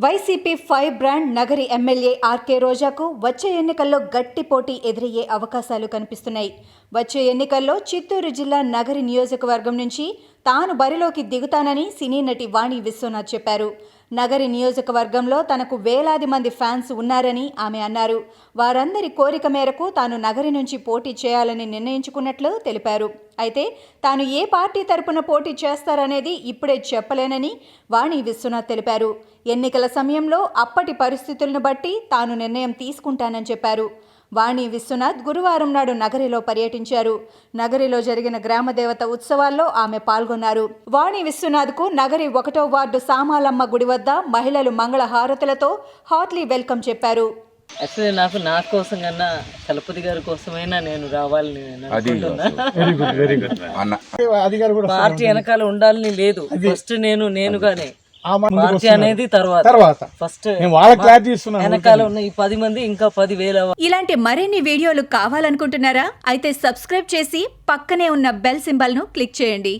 YCP 5 brand Nagari MLA RK రోజాకు వచ్చే ఎన్నికల్లో గట్టి పోటీ ఎదురయ్యే అవకాశాలు కనిపిస్తున్నాయి. వచ్చే ఎన్నికల్లో చిత్తూరు జిల్లా నగరి నియోజకవర్గం నుంచి తాను బరిలోకి దిగుతానని సినీ నటి వాణి విశ్వనాథ్ చెప్పారు. నగరి నియోజకవర్గంలో తనకు వేలాది మంది ఫ్యాన్స్ ఉన్నారని ఆమె అన్నారు. వారందరి కోరిక మేరకు తాను నగరి నుంచి పోటీ చేయాలని నిర్ణయించుకున్నట్లు తెలిపారు. అయితే తాను ఏ పార్టీ తరపున పోటీ చేస్తారనేది ఇప్పుడే చెప్పలేనని వాణి విశ్వనాథ్ తెలిపారు. ఎన్నికల సమయంలో అప్పటి పరిస్థితులను బట్టి తాను నిర్ణయం తీసుకుంటానని చెప్పారు. వాణి విశ్వనాథ్ గురువారం నాడు నగరిలో పర్యటించారు. నగరిలో జరిగిన గ్రామదేవత ఉత్సవాల్లో ఆమె పాల్గొన్నారు. వాణి విశ్వనాథ్కు నగరి 1వ వార్డు సామాలమ్మ గుడి వద్ద మహిళలు మంగళ హారతులతో హార్ట్లీ వెల్కమ్ చెప్పారు. యాక్చువల్లీ నా కోసం కన్నా చలపతి గారి కోసమైనా నేను రావాలని అనుకుంటున్నా. పార్టీ వెనకాల ఉండాలని లేదు, ఫస్ట్ నేనుగానే పార్టీ అనేది తర్వాత ఫస్ట్ వెనకాల ఉన్న ఈ 10 మంది ఇంకా 10,000. ఇలాంటి మరిన్ని వీడియోలు కావాలనుకుంటున్నారా? అయితే సబ్స్క్రైబ్ చేసి పక్కనే ఉన్న బెల్ సింబల్ ను క్లిక్ చేయండి.